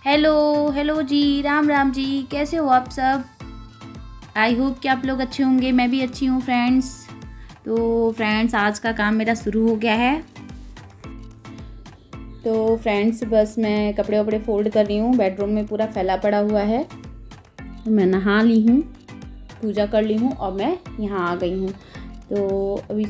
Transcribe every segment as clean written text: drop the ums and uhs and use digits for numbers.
Hello hello जी, राम राम जी। कैसे हो आप सब? आई होप कि आप लोग अच्छे होंगे। मैं भी अच्छी हूँ फ्रेंड्स। तो फ्रेंड्स, आज का काम मेरा शुरू हो गया है। तो फ्रेंड्स, बस मैं कपड़े वपड़े फोल्ड कर रही हूँ। बेडरूम में पूरा फैला पड़ा हुआ है। तो मैं नहा ली हूँ, पूजा कर ली हूँ और मैं यहाँ आ गई हूँ। तो अभी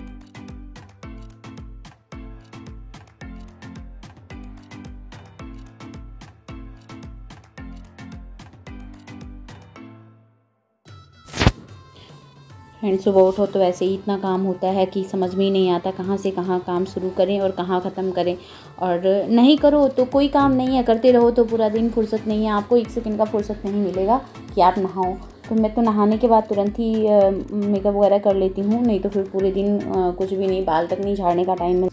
फ्रेंड्स, सुबह उठो तो वैसे ही इतना काम होता है कि समझ में ही नहीं आता कहाँ से कहाँ काम शुरू करें और कहाँ ख़त्म करें। और नहीं करो तो कोई काम नहीं है, करते रहो तो पूरा दिन फुर्सत नहीं है। आपको एक सेकंड का फुर्सत नहीं मिलेगा कि आप नहाओ। तो मैं तो नहाने के बाद तुरंत ही मेकअप वगैरह कर लेती हूँ, नहीं तो फिर पूरे दिन कुछ भी नहीं, बाल तक नहीं झाड़ने का टाइम।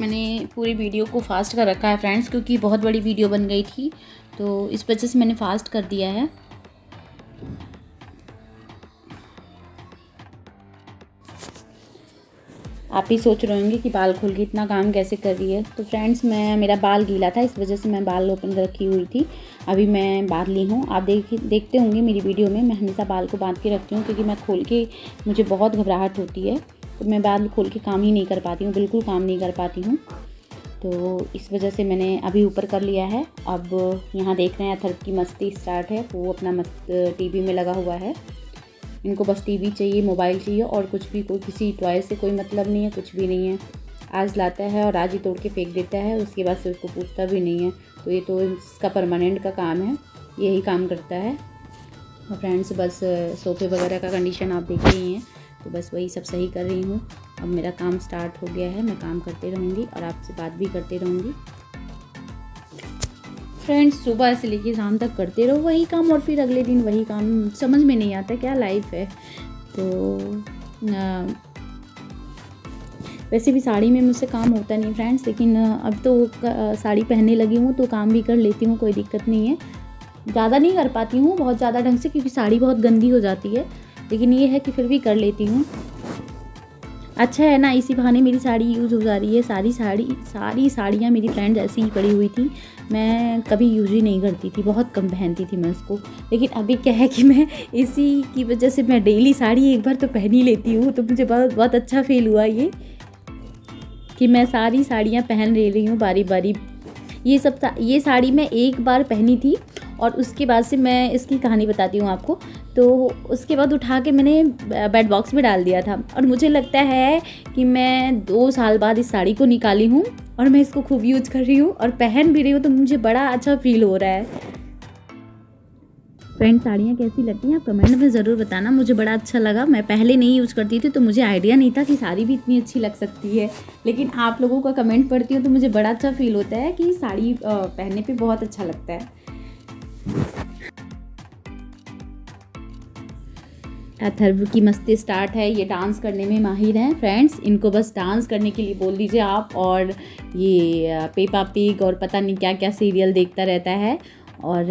मैंने पूरी वीडियो को फास्ट कर रखा है फ्रेंड्स, क्योंकि बहुत बड़ी वीडियो बन गई थी, तो इस वजह से मैंने फास्ट कर दिया है। आप ही सोच रहे होंगे कि बाल खोल के इतना काम कैसे कर रही है। तो फ्रेंड्स, मेरा बाल गीला था, इस वजह से मैं बाल ओपन रखी हुई थी। अभी मैं बांध ली हूँ। आप देखते होंगे मेरी वीडियो में, मैं हमेशा बाल को बांध के रखती हूँ, क्योंकि मैं खोल के मुझे बहुत घबराहट होती है। तो मैं बाल खोल के काम ही नहीं कर पाती हूँ, बिल्कुल काम नहीं कर पाती हूँ। तो इस वजह से मैंने अभी ऊपर कर लिया है। अब यहाँ देख रहे हैं अथर्व की मस्ती स्टार्ट है। वो अपना मस्त टीवी में लगा हुआ है। इनको बस टीवी चाहिए, मोबाइल चाहिए, और कुछ भी, कोई किसी टॉय से कोई मतलब नहीं है, कुछ भी नहीं है। आज लाता है और आज ही तोड़ के फेंक देता है, उसके बाद से उसको पूछता भी नहीं है। तो ये तो इसका परमानेंट का काम है, यही काम करता है। और फ्रेंड्स, बस सोफ़े वगैरह का कंडीशन आप देख रही हैं, तो बस वही सब सही कर रही हूँ। अब मेरा काम स्टार्ट हो गया है, मैं काम करते रहूँगी और आपसे बात भी करते रहूँगी। फ्रेंड्स, सुबह से लेकर शाम तक करते रहो वही काम, और फिर अगले दिन वही काम। समझ में नहीं आता क्या लाइफ है। तो वैसे भी साड़ी में मुझसे काम होता नहीं फ्रेंड्स, लेकिन अब तो साड़ी पहनने लगी हूँ तो काम भी कर लेती हूँ, कोई दिक्कत नहीं है। ज़्यादा नहीं कर पाती हूँ बहुत ज़्यादा ढंग से, क्योंकि साड़ी बहुत गंदी हो जाती है, लेकिन ये है कि फिर भी कर लेती हूँ। अच्छा है ना, इसी बहाने मेरी साड़ी यूज़ हो जा रही है। सारी साड़ियाँ मेरी फ्रेंड्स ऐसी ही पड़ी हुई थी, मैं कभी यूज़ ही नहीं करती थी, बहुत कम पहनती थी मैं उसको। लेकिन अभी क्या है कि मैं इसी की वजह से मैं डेली साड़ी एक बार तो पहन ही लेती हूँ। तो मुझे बहुत अच्छा फील हुआ ये कि मैं सारी साड़ियाँ पहन ले रही हूँ बारी बारी। ये साड़ी मैं एक बार पहनी थी, और उसके बाद से मैं इसकी कहानी बताती हूँ आपको। तो उसके बाद उठा के मैंने बेड बॉक्स में डाल दिया था, और मुझे लगता है कि मैं 2 साल बाद इस साड़ी को निकाली हूँ और मैं इसको खूब यूज कर रही हूँ और पहन भी रही हूँ। तो मुझे बड़ा अच्छा फील हो रहा है। फ्रेंड्स, साड़ियाँ कैसी लगती हैं आप कमेंट में ज़रूर बताना, मुझे बड़ा अच्छा लगा। मैं पहले नहीं यूज़ करती थी, तो मुझे आइडिया नहीं था कि साड़ी भी इतनी अच्छी लग सकती है, लेकिन आप लोगों का कमेंट पढ़ती हूँ तो मुझे बड़ा अच्छा फील होता है कि साड़ी पहनने पे बहुत अच्छा लगता है। अथर्व की मस्ती स्टार्ट है, ये डांस करने में माहिर हैं फ्रेंड्स। इनको बस डांस करने के लिए बोल दीजिए आप। और ये पेपा पिग और पता नहीं क्या क्या सीरियल देखता रहता है। और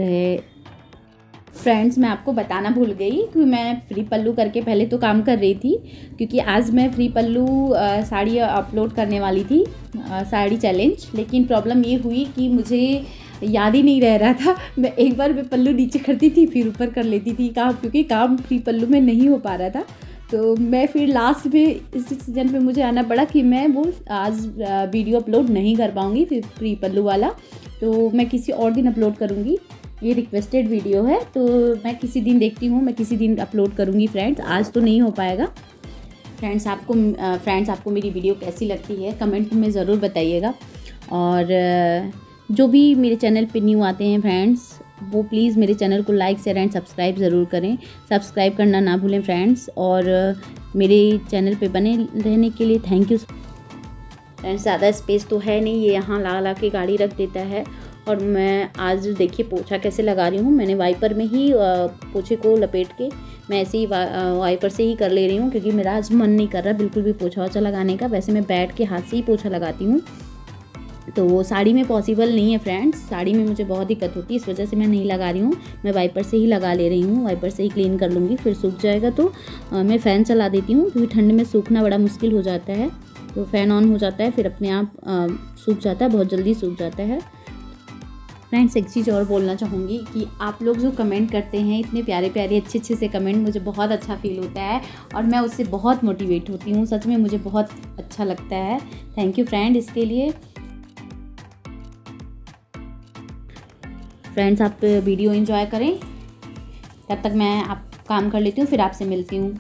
फ्रेंड्स, मैं आपको बताना भूल गई कि मैं फ्री पल्लू करके पहले तो काम कर रही थी, क्योंकि आज मैं फ्री पल्लू साड़ी अपलोड करने वाली थी, साड़ी चैलेंज। लेकिन प्रॉब्लम ये हुई कि मुझे याद ही नहीं रह रहा था। मैं एक बार मैं पल्लू नीचे करती थी, फिर ऊपर कर लेती थी काम, क्योंकि काम फ्री पल्लू में नहीं हो पा रहा था। तो मैं फिर लास्ट में इस सीजन पे मुझे आना पड़ा कि मैं वो आज वीडियो अपलोड नहीं कर पाऊँगी फिर फ्री पल्लू वाला। तो मैं किसी और दिन अपलोड करूँगी, ये रिक्वेस्टेड वीडियो है, तो मैं किसी दिन देखती हूँ, मैं किसी दिन अपलोड करूँगी फ्रेंड्स, आज तो नहीं हो पाएगा। फ्रेंड्स, आपको मेरी वीडियो कैसी लगती है कमेंट में ज़रूर बताइएगा। और जो भी मेरे चैनल पे न्यू आते हैं फ्रेंड्स, वो प्लीज़ मेरे चैनल को लाइक शेयर एंड सब्सक्राइब ज़रूर करें। सब्सक्राइब करना ना भूलें फ्रेंड्स। और मेरे चैनल पे बने रहने के लिए थैंक यू फ्रेंड्स। ज़्यादा स्पेस तो है नहीं, ये यहाँ ला के गाड़ी रख देता है। और मैं आज देखिए पोछा कैसे लगा रही हूँ। मैंने वाइपर में ही पोछे को लपेट के मैं ऐसे ही वाइपर से ही कर ले रही हूँ, क्योंकि मेरा आज मन नहीं कर रहा बिल्कुल भी पोछा वोछा लगाने का। वैसे मैं बैठ के हाथ से ही पोछा लगाती हूँ, तो वो साड़ी में पॉसिबल नहीं है फ्रेंड्स। साड़ी में मुझे बहुत दिक्कत होती है, इस वजह से मैं नहीं लगा रही हूँ, मैं वाइपर से ही लगा ले रही हूँ। वाइपर से ही क्लीन कर लूँगी, फिर सूख जाएगा तो मैं फ़ैन चला देती हूँ, क्योंकि ठंड में सूखना बड़ा मुश्किल हो जाता है। तो फ़ैन ऑन हो जाता है, फिर अपने आप सूख जाता है, बहुत जल्दी सूख जाता है। फ्रेंड्स एक चीज़ और बोलना चाहूँगी कि आप लोग जो कमेंट करते हैं, इतने प्यारे प्यारे अच्छे से कमेंट, मुझे बहुत अच्छा फील होता है और मैं उससे बहुत मोटिवेट होती हूँ। सच में मुझे बहुत अच्छा लगता है। थैंक यू फ्रेंड इसके लिए। फ्रेंड्स आप वीडियो एंजॉय करें, तब तक मैं आप काम कर लेती हूँ, फिर आपसे मिलती हूँ।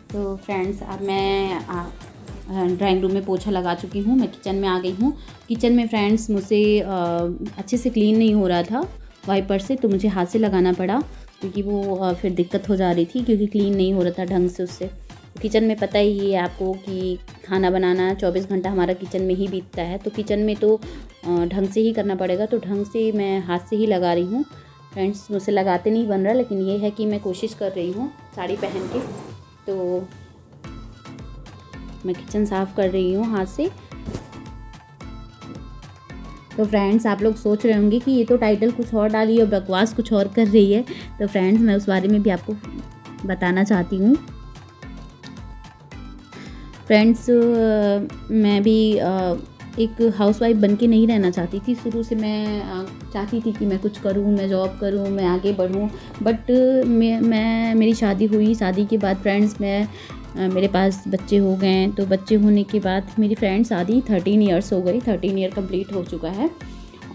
तो फ्रेंड्स अब मैं ड्राइंग रूम में पोछा लगा चुकी हूँ। मैं किचन में आ गई हूँ। किचन में फ्रेंड्स मुझसे अच्छे से क्लीन नहीं हो रहा था वाइपर से, तो मुझे हाथ से लगाना पड़ा क्योंकि वो फिर दिक्कत हो जा रही थी, क्योंकि क्लीन नहीं हो रहा था ढंग से उससे। किचन में पता ही है आपको कि खाना बनाना 24 घंटा हमारा किचन में ही बीतता है, तो किचन में तो ढंग से ही करना पड़ेगा, तो ढंग से मैं हाथ से ही लगा रही हूँ। फ्रेंड्स मुझसे लगाते नहीं बन रहा, लेकिन ये है कि मैं कोशिश कर रही हूँ साड़ी पहन के। तो मैं किचन साफ़ कर रही हूँ हाथ से। तो फ्रेंड्स आप लोग सोच रहे होंगे कि ये तो टाइटल कुछ और डाली और बकवास कुछ और कर रही है, तो फ्रेंड्स मैं उस बारे में भी आपको बताना चाहती हूँ। फ्रेंड्स मैं भी एक हाउसवाइफ बन के नहीं रहना चाहती थी। शुरू से मैं चाहती थी कि मैं कुछ करूं, मैं जॉब करूं, मैं आगे बढ़ूं, बट मेरी शादी हुई। शादी के बाद फ्रेंड्स मेरे पास बच्चे हो गए। तो बच्चे होने के बाद मेरी फ्रेंड्स शादी 13 ईयर्स हो गई, 13 ईयर कंप्लीट हो चुका है।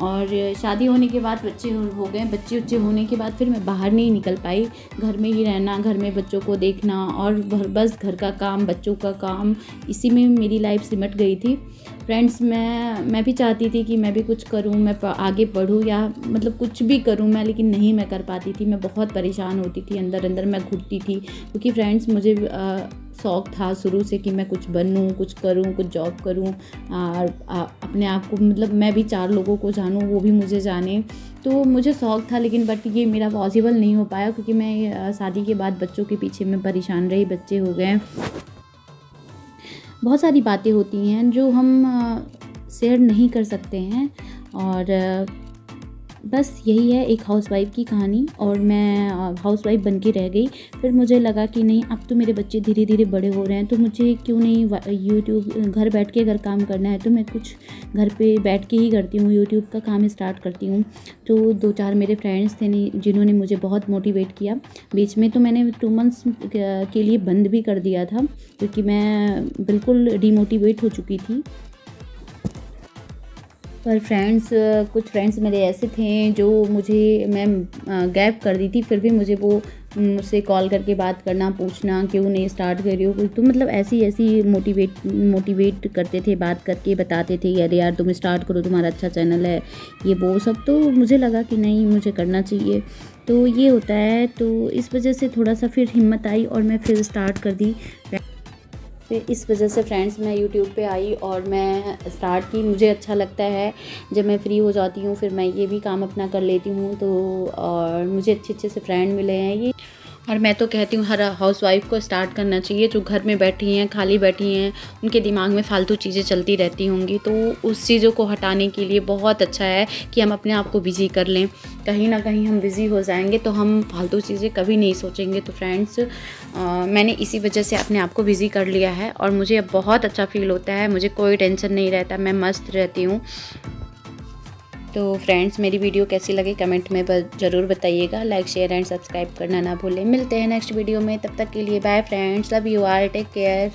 और शादी होने के बाद बच्चे हो गए। बच्चे होने के बाद फिर मैं बाहर नहीं निकल पाई। घर में ही रहना, घर में बच्चों को देखना और बस घर का काम, बच्चों का काम, इसी में मेरी लाइफ सिमट गई थी। फ्रेंड्स मैं भी चाहती थी कि मैं भी कुछ करूं, मैं आगे बढ़ूं या मतलब कुछ भी करूं मैं, लेकिन नहीं मैं कर पाती थी। मैं बहुत परेशान होती थी, अंदर अंदर मैं घुटती थी, क्योंकि फ्रेंड्स मुझे शौक़ था शुरू से कि मैं कुछ बनूं, कुछ करूं, कुछ जॉब करूं और अपने आप को मतलब मैं भी 4 लोगों को जानूं, वो भी मुझे जाने। तो मुझे शौक़ था, लेकिन बट ये मेरा पॉसिबल नहीं हो पाया, क्योंकि मैं शादी के बाद बच्चों के पीछे मैं परेशान रही। बच्चे हो गए, बहुत सारी बातें होती हैं जो हम शेयर नहीं कर सकते हैं। और बस यही है एक हाउसवाइफ की कहानी। और मैं हाउसवाइफ बन के रह गई। फिर मुझे लगा कि नहीं, अब तो मेरे बच्चे धीरे धीरे बड़े हो रहे हैं, तो मुझे क्यों नहीं यूट्यूब घर बैठ के अगर काम करना है तो मैं कुछ घर पे बैठ के ही करती हूँ, यूट्यूब का काम स्टार्ट करती हूँ। तो 2-4 मेरे फ्रेंड्स थे जिन्होंने मुझे बहुत मोटिवेट किया। बीच में तो मैंने 2 मंथ्स के लिए बंद भी कर दिया था, क्योंकि मैं बिल्कुल डिमोटिवेट हो चुकी थी। पर फ्रेंड्स कुछ फ्रेंड्स मेरे ऐसे थे जो मैं गैप कर दी थी, फिर भी मुझसे कॉल करके बात करना, पूछना क्यों नहीं स्टार्ट कर रही हो, तो मतलब ऐसी मोटिवेट करते थे, बात करके बताते थे अरे यार तुम स्टार्ट करो, तुम्हारा अच्छा चैनल है, ये वो सब। तो मुझे लगा कि नहीं, मुझे करना चाहिए। तो ये होता है, तो इस वजह से थोड़ा सा फिर हिम्मत आई और मैं फिर स्टार्ट कर दी। फिर इस वजह से फ्रेंड्स मैं यूट्यूब पे आई और मैं स्टार्ट की। मुझे अच्छा लगता है जब मैं फ्री हो जाती हूँ, फिर मैं ये भी काम अपना कर लेती हूँ। तो और मुझे अच्छे से फ्रेंड मिले हैं ये। और मैं तो कहती हूँ हर हाउसवाइफ को स्टार्ट करना चाहिए, जो घर में बैठी हैं, खाली बैठी हैं, उनके दिमाग में फालतू चीज़ें चलती रहती होंगी, तो उस चीज़ों को हटाने के लिए बहुत अच्छा है कि हम अपने आप को बिज़ी कर लें। कहीं ना कहीं हम बिज़ी हो जाएंगे तो हम फालतू चीज़ें कभी नहीं सोचेंगे। तो फ्रेंड्स मैंने इसी वजह से अपने आप को बिज़ी कर लिया है और मुझे अब बहुत अच्छा फील होता है। मुझे कोई टेंशन नहीं रहता, मैं मस्त रहती हूँ। तो फ्रेंड्स मेरी वीडियो कैसी लगी कमेंट में ज़रूर बताइएगा। लाइक, शेयर एंड सब्सक्राइब करना ना भूलें। मिलते हैं नेक्स्ट वीडियो में, तब तक के लिए bye friends, love you all, take care.